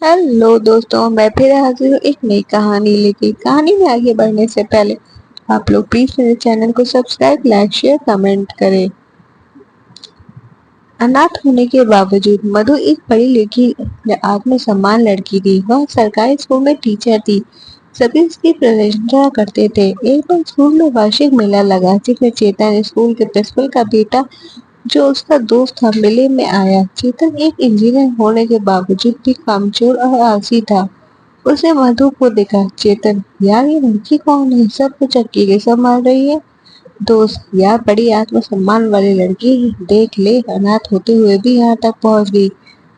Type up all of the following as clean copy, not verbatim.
Hello दोस्तों, मैं फिर हाजिर हूँ एक नई कहानी लेके। कहानी में आगे बढ़ने से पहले आप लोग प्लीज मेरे चैनल को सब्सक्राइब, लाइक, शेयर, कमेंट करें। अनाथ होने के बावजूद मधु एक पढ़ी लिखी आत्मसम्मान लड़की थी। वह सरकारी स्कूल में टीचर थी। सभी उसकी प्रशंसा करते थे। एक बार स्कूल में वार्षिक मेला लगा जिसमें चेतन, स्कूल के प्रिंसिपल का बेटा जो उसका दोस्त था, मेले में आया। चेतन एक इंजीनियर होने के बावजूद भी कामचोर और आलसी था। उसने मधु को देखा। चेतन, यार ये लड़की कौन है? सब कुछ अकेले संभाल रही है। दोस्त, यार बड़ी आत्मसम्मान वाली लड़की है। देख ले, अनाथ होते हुए भी यहाँ तक पहुँच गई।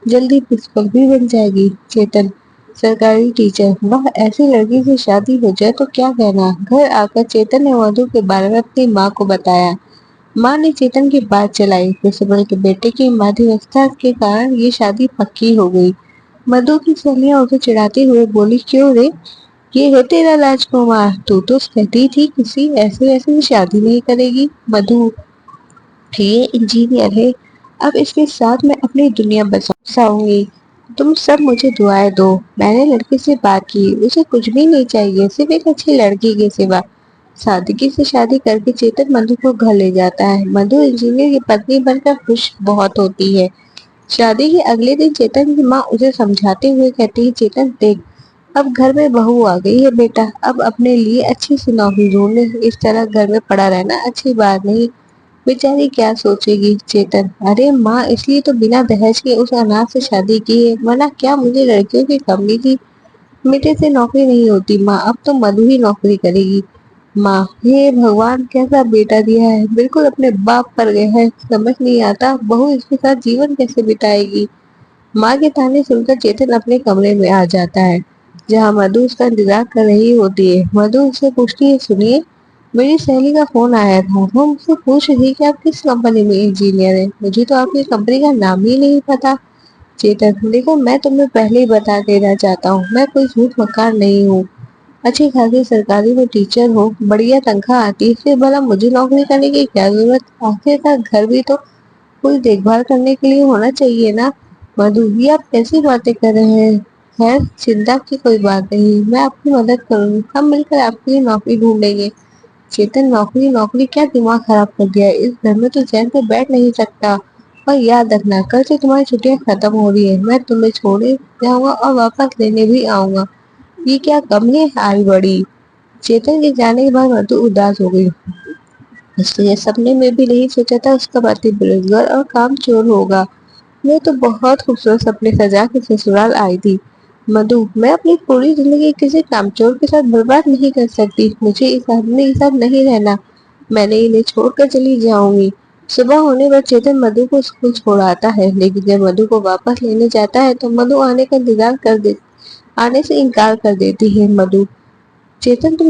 जल्दी प्रिंसिपल भी बन जाएगी। चेतन, सरकारी टीचर, वह ऐसी लड़की से शादी हो जाए तो क्या कहना। घर आकर चेतन ने मधु के बारे में अपनी माँ को बताया। माँ ने चेतन की बात चलाई। प्रिंसिपल के बेटे की मध्यस्थता के कारण ये शादी पक्की हो गई। मधु की सहेलियां उसे चिढ़ाते हुए बोली, क्यों रे, ये है तेरा राजकुमार। तू तो कहती थी किसी ऐसे ऐसे से शादी नहीं करेगी। मधु, ये इंजीनियर है, अब इसके साथ मैं अपनी दुनिया बसाऊंगी। तुम सब मुझे दुआएं दो। मैंने लड़के से बात की, उसे कुछ भी नहीं चाहिए सिर्फ एक अच्छी लड़की के सिवा। सादगी से शादी करके चेतन मधु को घर ले जाता है। मधु इंजीनियर की पत्नी बनकर खुश बहुत होती है। शादी के अगले दिन चेतन की माँ उसे समझाते हुए कहती है, चेतन देख, अब घर में बहू आ गई है बेटा, अब अपने लिए अच्छी सी नौकरी ढूंढ ले। इस तरह घर में पड़ा रहना अच्छी बात नहीं। बेचारी क्या सोचेगी। चेतन, अरे माँ, इसलिए तो बिना दहेज के उस अनाथ से शादी की है, वरना क्या मुझे लड़कियों की कमी थी। बेटे से नौकरी नहीं होती माँ, अब तो मधु ही नौकरी करेगी। माँ, हे भगवान, कैसा बेटा दिया है, बिल्कुल अपने बाप पर गया है। समझ नहीं आता बहू इसके साथ जीवन कैसे बिताएगी। माँ के ताने सुनकर चेतन अपने कमरे में आ जाता है, जहाँ मधु उसका इंतजार कर रही होती है। मधु उससे पूछती है, सुनिए, मेरी सहेली का फोन आया था। वो मुझसे पूछ रही थी कि आप किस कंपनी में इंजीनियर हैं। मुझे तो आपकी कंपनी का नाम ही नहीं पता। चेतन, देखो, मैं तुम्हें पहले ही बता देना चाहता हूँ, मैं कोई झूठ मक्कार नहीं हूँ। अच्छी खासी सरकारी में टीचर हो, बढ़िया तनख्वाह आती है, फिर भला मुझे नौकरी करने की क्या जरूरत। आखिरकार घर भी तो कोई देखभाल करने के लिए होना चाहिए ना। मधु, ये आप कैसी बातें कर रहे हैं। खैर, चिंता की कोई बात नहीं, मैं आपकी मदद करूंगी, हम मिलकर आपके लिए नौकरी ढूंढेंगे। चेतन, नौकरी नौकरी, क्या दिमाग खराब कर दिया है? इस घर में तो चैन से बैठ नहीं सकता। और याद रखना, कल से तुम्हारी छुट्टियां खत्म हो रही है। मैं तुम्हें छोड़े जाऊंगा और वापस लेने भी आऊंगा। ये क्या कम है, आई बड़ी। चेतन के जाने के बाद मधु उदास हो गई। इसलिए सपने में भी नहीं सोचा था उसका पति बेरोजगार और काम चोर होगा। मैं तो बहुत खूबसूरत सपने सजा के ससुराल आई थी। मधु, मैं अपनी पूरी जिंदगी किसी कामचोर के साथ बर्बाद नहीं कर सकती। मुझे इस आदमी के साथ नहीं रहना। मैंने इन्हें छोड़कर चली जाऊंगी। सुबह होने पर चेतन मधु को स्कूल छोड़ आता है, लेकिन जब मधु को वापस लेने जाता है तो मधु आने से इनकार कर देती है। मधु, चेतन, तुम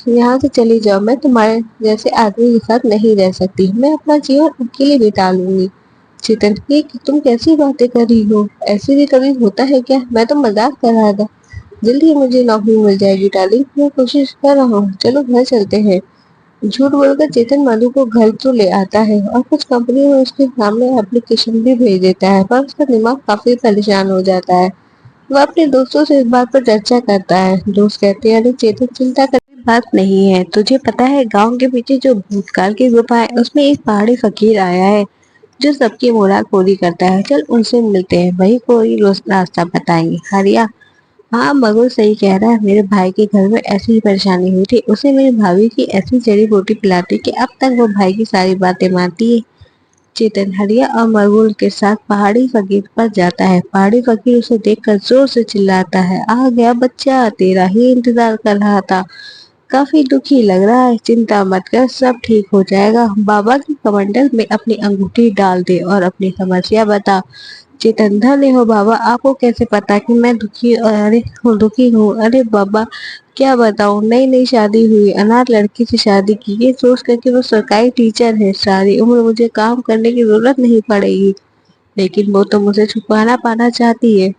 यहाँ से चली जाओ। मैं तुम्हारे जैसे आदमी के साथ नहीं रह सकती। मैं अपना जीवन अकेले बिता लूंगी। चेतन, ये तुम कैसी बातें कर रही हो? ऐसे भी कभी होता है क्या? मैं तो मजाक कर रहा था। जल्दी ही मुझे नौकरी मिल जाएगी डार्लिंग, मैं कोशिश कर रहा हूँ, चलो घर चलते हैं। झूठ बोलकर चेतन मधु को घर तो ले आता है और कुछ कंपनियों में उसके सामने एप्लीकेशन भी भेज देता है, पर उसका दिमाग काफी परेशान हो जाता है। वह अपने दोस्तों से इस बात पर चर्चा करता है। दोस्त कहते हैं, अरे चेतन, चिंता करने की बात नहीं है। तुझे पता है, गांव के पीछे जो भूतकाल की गुफा है, उसमें एक पहाड़ी फकीर आया है जो सबकी मुराद पूरी करता है। चल उनसे मिलते हैं, वही कोई रोज रास्ता बताएंगे। हरिया, हाँ मगु सही कह रहा है। मेरे भाई के घर में ऐसी ही परेशानी हुई थी, उसे मेरी भाभी की ऐसी जड़ी बूटी पिलाती कि अब तक वो भाई की सारी बातें मानती है। चेतन हरिया और मरगुल के साथ पहाड़ी फकीर पर जाता है। पहाड़ी फकीर उसे देखकर जोर से चिल्लाता है, आ गया बच्चा, तेरा ही इंतजार कर रहा था। काफी दुखी लग रहा है, चिंता मत कर, सब ठीक हो जाएगा। बाबा के कमंडल में अपनी अंगूठी डाल दे और अपनी समस्या बता। चेतन, धन्य हो बाबा, आपको कैसे पता कि मैं दुखी हूँ। अरे बाबा, क्या बताऊँ, नई नई शादी हुई, अनाथ लड़की से शादी की, ये सोच कर कि वो सरकारी टीचर है, सारी उम्र मुझे काम करने की जरूरत नहीं पड़ेगी, लेकिन वो तो मुझे छुपाना पाना चाहती है।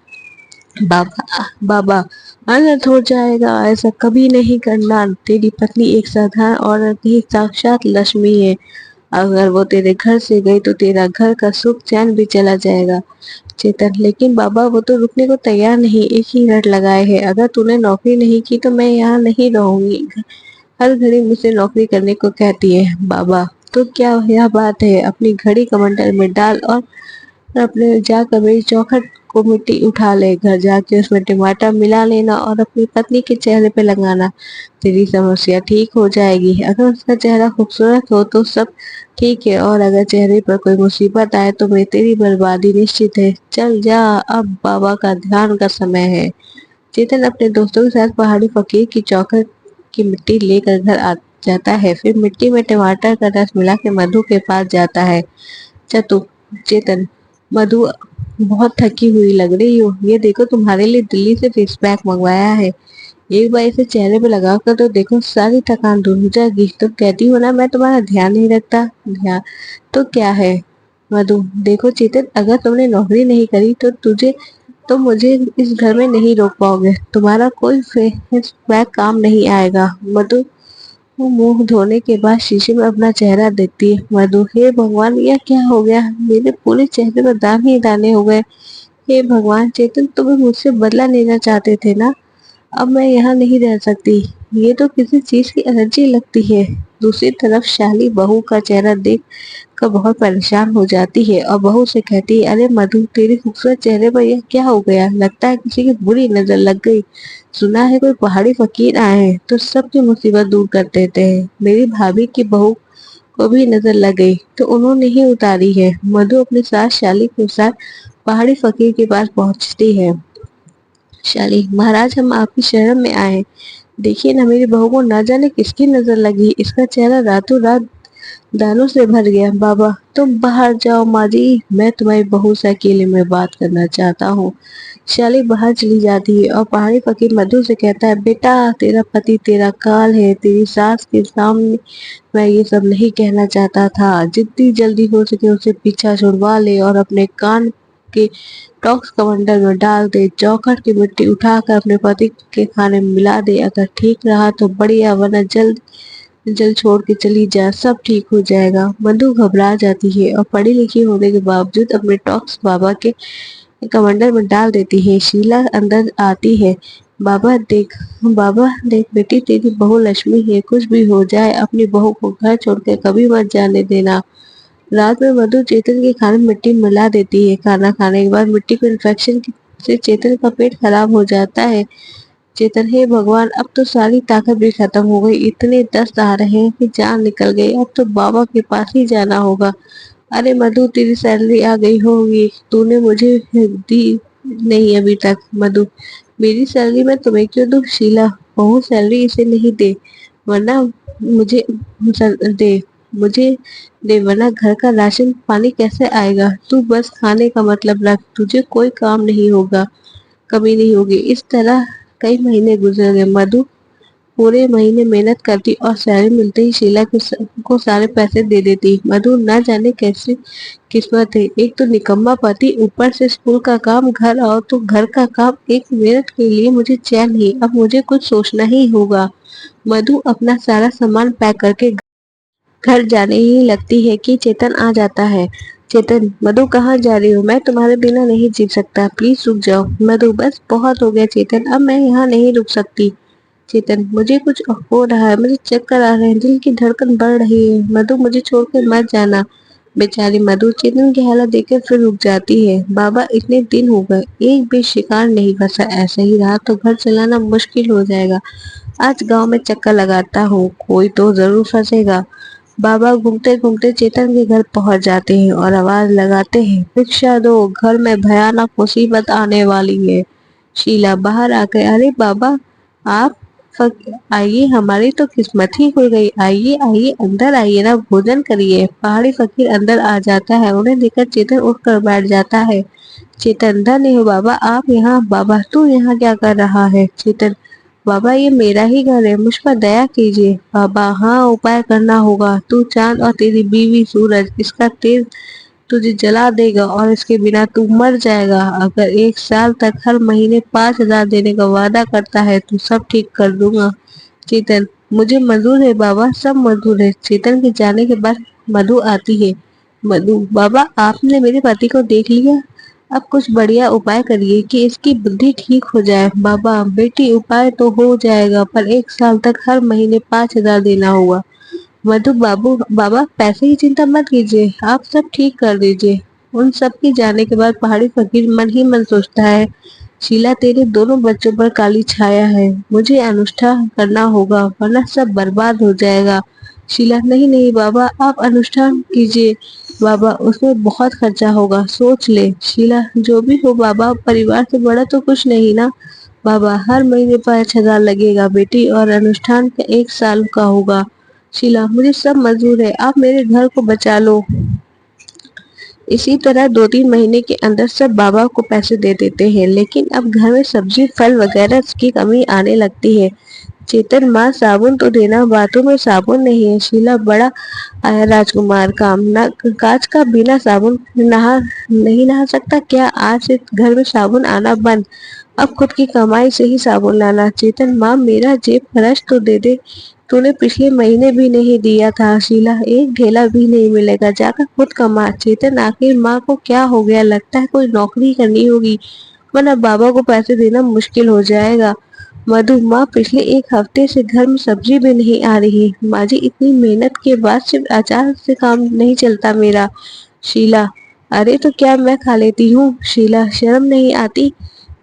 बाबा बाबा, अनर्थ हो जाएगा, ऐसा कभी नहीं करना। तेरी पत्नी एक साधारण औरत नहीं, साक्षात लक्ष्मी है। अगर वो तेरे घर से गई तो तेरा घर का सुख चैन भी चला जाएगा। चेतन, लेकिन बाबा वो तो रुकने को तैयार नहीं, एक ही रट लगाए है, अगर तूने नौकरी नहीं की तो मैं यहाँ नहीं रहूंगी। हर घड़ी मुझसे नौकरी करने को कहती है। बाबा, तो क्या यह बात है, अपनी घड़ी कमंडल में डाल और अपने जाकर मेरी चौखट को मिट्टी उठा ले, घर जाके उसमें टमाटर मिला लेना और अपनी पत्नी के चेहरे पे लगाना, तेरी समस्या ठीक हो जाएगी। अगर उसका चेहरा खूबसूरत हो तो सब ठीक है, और अगर चेहरे पर कोई मुसीबत आए तो मेरी तेरी बर्बादी निश्चित है। चल जा, अब बाबा का ध्यान का समय है। चेतन अपने दोस्तों के साथ पहाड़ी फकीर की चौखट की मिट्टी लेकर घर आ जाता है, फिर मिट्टी में टमाटर का रस मिला के मधु के पास जाता है। चतु चेतन, मधु बहुत थकी हुई लग रही हो, ये देखो तुम्हारे लिए दिल्ली से फेस पैक मंगवाया है, एक बार इसे चेहरे पे लगा कर तो देखो, सारी थकान दूर हो जाएगी। तो कहती हो ना मैं तुम्हारा ध्यान नहीं रखता, ध्यान तो क्या है। मधु, देखो चेतन, अगर तुमने नौकरी नहीं करी तो मुझे इस घर में नहीं रोक पाओगे, तुम्हारा कोई फेस पैक काम नहीं आएगा। मधु वो मुंह धोने के बाद शीशे में अपना चेहरा देखती है। मधु, हे भगवान, यह क्या हो गया, मेरे पूरे चेहरे पर दाग ही दाने हो गए। हे भगवान, चेतन तुम्हें मुझसे बदला लेना चाहते थे ना, अब मैं यहाँ नहीं रह सकती, ये तो किसी चीज की एलर्जी लगती है। दूसरी तरफ शाली बहू का चेहरा देख कर बहुत परेशान हो जाती है और बहू से कहती है, अरे मधु, तेरे खूबसूरत चेहरे पर यह क्या हो गया, लगता है किसी की बुरी नजर लग गई। सुना है कोई पहाड़ी फकीर आए हैं तो सबकी मुसीबत दूर कर देते हैं, मेरी भाभी की बहू को भी नजर लग गई तो उन्होंने ही उतारी है। मधु अपनी सास शाली के साथ पहाड़ी फकीर के पास पहुंचती है। शाली, महाराज, हम आपकी शरण में आए, देखिए ना, मेरी बहू को ना जाने किसकी नजर लगी, इसका चेहरा रातों रात दानों से भर गया। बाबा, तुम बाहर जाओ, माँ जी, मैं तुम्हारी बहू से अकेले में बात करना चाहता हूँ। शाली बाहर चली जाती है और पहाड़ी फकीर मधु से कहता है, बेटा, तेरा पति तेरा काल है, तेरी सास के सामने मैं ये सब नहीं कहना चाहता था, जितनी जल्दी हो सके उसे पीछा छुड़वा ले और अपने कान के टॉक्स कमंडल में डाल दे, चौखट की मिट्टी उठाकर अपने पति के खाने में मिला दे, अगर ठीक रहा तो बढ़िया, वरना जल्द जल छोड़ के चली जा, सब ठीक हो जाएगा। मधु घबरा जाती है और पढ़ी लिखी होने के बावजूद अपने टॉक्स कमंडल में डाल देती है। शीला अंदर आती है। बाबा देख बेटी, तेरी बहू लक्ष्मी है, कुछ भी हो जाए अपनी बहू को घर छोड़ के कभी मत जाने देना। रात में मधु चेतन के खाने में मिट्टी मिला देती है। खाना खाने के बाद मिट्टी को इन्फेक्शन से चेतन का पेट खराब हो जाता है। चेतन, हे भगवान, अब तो सारी ताकत भी खत्म हो गई, इतने दस्त आ रहे हैं कि जान निकल गई, अब तो बाबा के पास ही जाना होगा। अरे मधु, तेरी सैलरी आ गई होगी, तूने मुझे दी नहीं अभी तक। मधु, मेरी सैलरी मैं तुम्हें क्यों दूं शीला, बहू सैलरी इसे नहीं दे, वरना मुझे दे, मुझे दे, वरना घर का राशन पानी कैसे आएगा। तू बस खाने का मतलब रख, तुझे कोई काम नहीं होगा, कमी नहीं होगी। इस तरह कई महीने गुजर गए। मधु पूरे महीने मेहनत करती और सैलरी मिलते ही शीला को सारे पैसे दे देती। मधु न जाने कैसी किस्मत है, एक तो निकम्मा पति, ऊपर से स्कूल का काम, घर आओ तो घर का काम, एक मिनट के लिए मुझे चैन नहीं, अब मुझे कुछ सोचना ही होगा। मधु अपना सारा सामान पैक करके घर जाने ही लगती है कि चेतन आ जाता है। चेतन, मधु कहाँ जा रही हो, मैं तुम्हारे बिना नहीं जी सकता, प्लीज रुक जाओ। मधु, बस बहुत हो गया चेतन, अब मैं यहाँ नहीं रुक सकती। चेतन, मुझे कुछ हो रहा है, मुझे चक्कर आ रहे हैं, दिल की धड़कन बढ़ रही है। मधु, मुझे छोड़कर मत जाना। बेचारी मधु चेतन की हालत देखकर फिर रुक जाती है। बाबा, इतने दिन हो गए, एक भी शिकार नहीं फंसा, ऐसे ही रहा तो घर चलाना मुश्किल हो जाएगा। आज गांव में चक्कर लगाता हूँ, कोई तो जरूर फंसेगा। बाबा घूमते घूमते चेतन के घर पहुंच जाते हैं और आवाज लगाते हैं, भिक्षा दो, घर में भयानक मुसीबत आने वाली है। शीला बाहर आकर, अरे बाबा, आप आइए, हमारी तो किस्मत ही खुल गई, आइए आइए, अंदर आइए ना, भोजन करिए। पहाड़ी फकीर अंदर आ जाता है, उन्हें देखकर चेतन उठकर बैठ जाता है। चेतन, धन्य हो बाबा आप यहाँ। बाबा, तू यहाँ क्या कर रहा है। चेतन, बाबा, ये मेरा ही घर है, मुझ पर दया कीजिए। बाबा, हाँ, उपाय करना होगा, तू चांद और तेरी बीवी सूरज, इसका तेज तुझे जला देगा और इसके बिना तू मर जाएगा। अगर 1 साल तक हर महीने 5,000 देने का वादा करता है तो सब ठीक कर दूंगा। चेतन, मुझे मंजूर है बाबा, सब मंजूर है। चेतन के जाने के बाद मधु आती है। मधु, बाबा आपने मेरे पति को देख लिया, अब कुछ बढ़िया उपाय करिए कि इसकी बुद्धि ठीक हो जाए। बाबा बेटी, उपाय तो हो जाएगा पर 1 साल तक हर महीने 5,000 देना होगा। मधु, बाबा पैसे की चिंता मत कीजिए, आप सब ठीक कर दीजिए। उन सब के जाने के बाद पहाड़ी फकीर मन ही मन सोचता है, शीला तेरे दोनों बच्चों पर काली छाया है, मुझे अनुष्ठान करना होगा वरना सब बर्बाद हो जाएगा। शीला, नहीं नहीं बाबा, आप अनुष्ठान कीजिए। बाबा, उसमें बहुत खर्चा होगा, सोच ले। शीला, जो भी हो बाबा, परिवार से बड़ा तो कुछ नहीं ना। बाबा, हर महीने 5,000 लगेगा बेटी, और अनुष्ठान का 1 साल का होगा। शीला, मुझे सब मंजूर है, आप मेरे घर को बचा लो। इसी तरह 2-3 महीने के अंदर सब बाबा को पैसे दे देते हैं, लेकिन अब घर में सब्जी फल वगैरह की कमी आने लगती है। चेतन, माँ साबुन तो देना, बातों में साबुन नहीं है। शीला, बड़ा आया राजकुमार काम ना, कांच का बिना साबुन नहीं नहा सकता क्या? आज से घर में साबुन आना बंद, अब खुद की कमाई से ही साबुन लाना। चेतन, माँ मेरा जेब खर्च तो दे दे, तूने पिछले महीने भी नहीं दिया था। शीला, एक ढेला भी नहीं मिलेगा, जाकर खुद कमा। चेतन, आखिर माँ को क्या हो गया? लगता है कोई नौकरी करनी होगी, वरना बाबा को पैसे देना मुश्किल हो जाएगा। मधु, माँ पिछले 1 हफ्ते से घर में सब्जी भी नहीं आ रही। माँ जी, इतनी मेहनत के बाद सिर्फ अचार से काम नहीं चलता मेरा। शीला, अरे तो क्या मैं खा लेती हूँ? शीला, शर्म नहीं आती?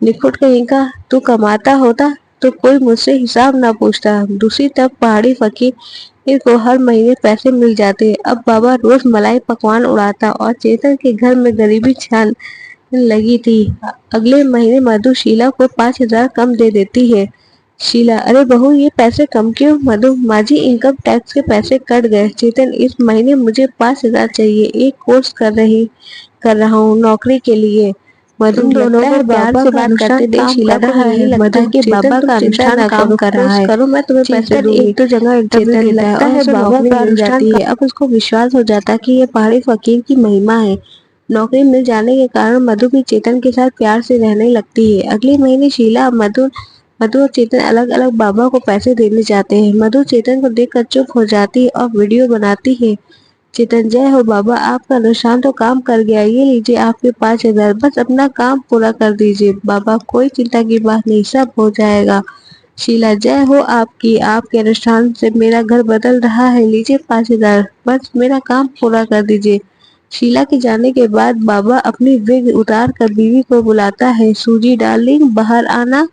निखुट कहीं का, तू कमाता होता तो कोई मुझसे हिसाब ना पूछता। दूसरी तरफ पहाड़ी फकीर को हर महीने पैसे मिल जाते। अब बाबा रोज मलाई पकवान उड़ाता और चेतन के घर में गरीबी छान लगी थी। अगले महीने मधु शीला को 5,000 कम दे देती है। शीला, अरे बहू, ये पैसे कम क्यों? मधु, माँ जी इनकम टैक्स के पैसे कट गए। चेतन, इस महीने मुझे 5,000 चाहिए, एक कोर्स कर रहा हूँ नौकरी के लिए। मधु, दोनों को प्यार से बात करते देख शीला को यही लगता है कि बाबा का अनुष्ठान काम कर रहा है। करो, मैं तुम्हें पैसे दूंगी। एक तो जगह इंटरव्यू देता है और उसे नौकरी मिल जाती है। अब उसको विश्वास हो जाता है कि ये पहाड़ी फकीर की महिमा है। नौकरी मिल जाने के कारण मधु भी चेतन के साथ प्यार से रहने लगती है। अगले महीने शीला, मधु और चेतन अलग अलग बाबा को पैसे देने जाते हैं। मधु चेतन को देखकर चुप हो जाती है और वीडियो बनाती है। चेतन, जय हो बाबा, आपका अनुष्ठान तो काम कर गया, ये लीजिए आपके 5,000, बस अपना काम पूरा कर दीजिए। बाबा, कोई चिंता की बात नहीं, सब हो जाएगा। शीला, जय हो आपकी, आपके अनुष्ठान से मेरा घर बदल रहा है, लीजिए 5,000, बस मेरा काम पूरा कर दीजिए। शीला के जाने के बाद बाबा अपनी विग उतार कर बीवी को बुलाता है। सूजी डार्लिंग, बाहर आना,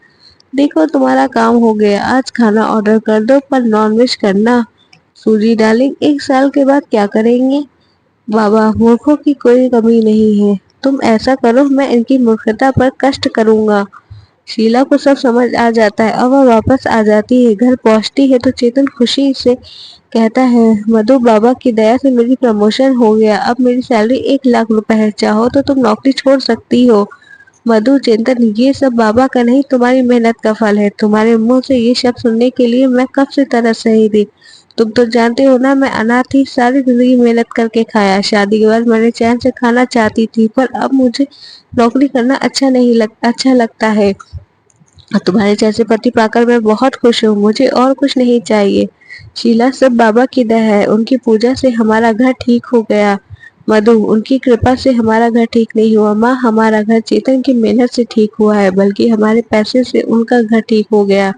देखो तुम्हारा काम हो गया, आज खाना ऑर्डर कर दो पर नॉनवेज करना। सूजी डार्लिंग, 1 साल के बाद क्या करेंगे? बाबा, मूर्खों की कोई कमी नहीं है, तुम ऐसा करो, मैं इनकी मूर्खता पर कष्ट करूंगा। शीला को सब समझ आ जाता है और वह वापस आ जाती है। घर पहुंचती है तो चेतन खुशी से कहता है, मधु, बाबा की दया से मेरी प्रमोशन हो गया, अब मेरी सैलरी 1 लाख रुपए है, चाहो तो तुम नौकरी छोड़ सकती हो। मधु, चेतन, ये सब बाबा का नहीं, तुम्हारी मेहनत का फल है। तुम्हारे मुंह से ये शब्द सुनने के लिए मैं कब से तरस रही थी। तुम तो जानते हो ना, मैं अनाथ थी, सारी जिंदगी मेहनत करके खाया। शादी के बाद मैंने चैन से खाना चाहती थी, पर अब मुझे नौकरी करना अच्छा लगता है। और तुम्हारे जैसे पति पाकर मैं बहुत खुश हूँ, मुझे और कुछ नहीं चाहिए। शीला, सब बाबा की दया है, उनकी पूजा से हमारा घर ठीक हो गया। मधु, उनकी कृपा से हमारा घर ठीक नहीं हुआ माँ, हमारा घर चेतन की मेहनत से ठीक हुआ है, बल्कि हमारे पैसे से उनका घर ठीक हो गया।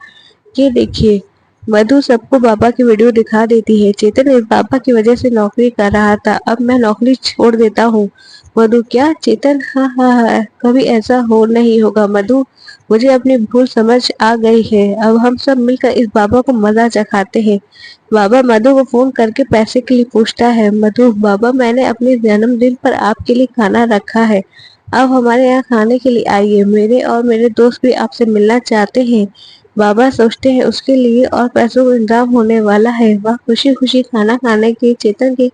ये देखिए। मधु सबको बाबा की वीडियो दिखा देती है। चेतन इस बाबा की वजह से नौकरी कर रहा था, अब मैं नौकरी छोड़ देता हूँ। मधु, क्या? चेतन, हाँ हाँ हाँ, कभी ऐसा हो नहीं होगा मधु, मुझे अपनी भूल समझ आ गई है, अब हम सब मिलकर इस बाबा को मजा चखाते हैं। बाबा मधु को फोन करके पैसे के लिए पूछता है। मधु, बाबा मैंने अपने जन्मदिन पर आपके लिए खाना रखा है, आप हमारे यहाँ खाने के लिए आइए, मेरे और मेरे दोस्त भी आपसे मिलना चाहते हैं। बाबा सोचते हैं उसके लिए और पैसों का इंतजाम होने वाला है। वह खुशी खुशी खाना खाने के चेतन के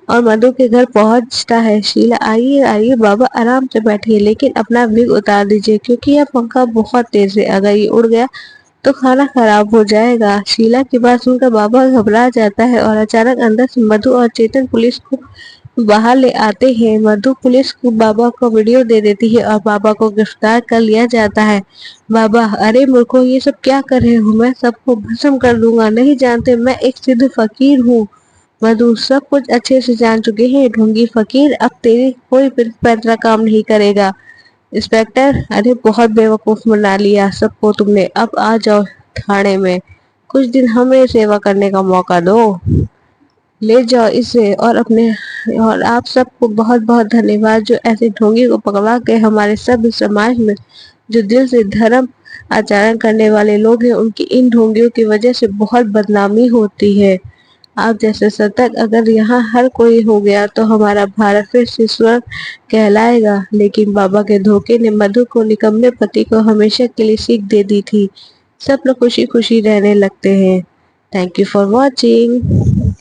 और मधु के घर पहुंचता है। शीला, आइए आइए बाबा, आराम से बैठिए, लेकिन अपना विग उतार दीजिए क्योंकि यह पंखा बहुत तेज है, अगर ये उड़ गया तो खाना खराब हो जाएगा। शीला की बात सुनकर बाबा घबरा जाता है और अचानक अंदर से मधु और चेतन पुलिस को बाहर ले आते हैं। मधु पुलिस को बाबा को वीडियो दे देती है और बाबा को गिरफ्तार कर लिया जाता है। बाबा, अरे मूर्खों, ये सब क्या कर रहे हो? मैं सबको भस्म कर दूंगा, नहीं जानते मैं एक सिद्ध फकीर हूँ। मधु सब कुछ अच्छे से जान चुके हैं ढोंगी फकीर, अब तेरी कोई पैंतरा काम नहीं करेगा। इंस्पेक्टर, अरे बहुत बेवकूफ बना लिया सबको तुमने, अब आ जाओ थाने में, कुछ दिन हमें सेवा करने का मौका दो। ले जाओ इसे और आप सबको बहुत बहुत धन्यवाद जो ऐसे ढोंगी को पकड़ा के हमारे सभ्य समाज में जो दिल से धर्म आचरण करने वाले लोग हैं उनकी इन ढोंगियों की वजह से बहुत बदनामी होती है। आप जैसे सतर्क अगर यहाँ हर कोई हो गया तो हमारा भारत फिर से स्वर्ग कहलाएगा। लेकिन बाबा के धोखे ने मधु को निकम्मे पति को हमेशा के लिए सीख दे दी थी। सब लोग खुशी खुशी रहने लगते हैं। Thank you for watching.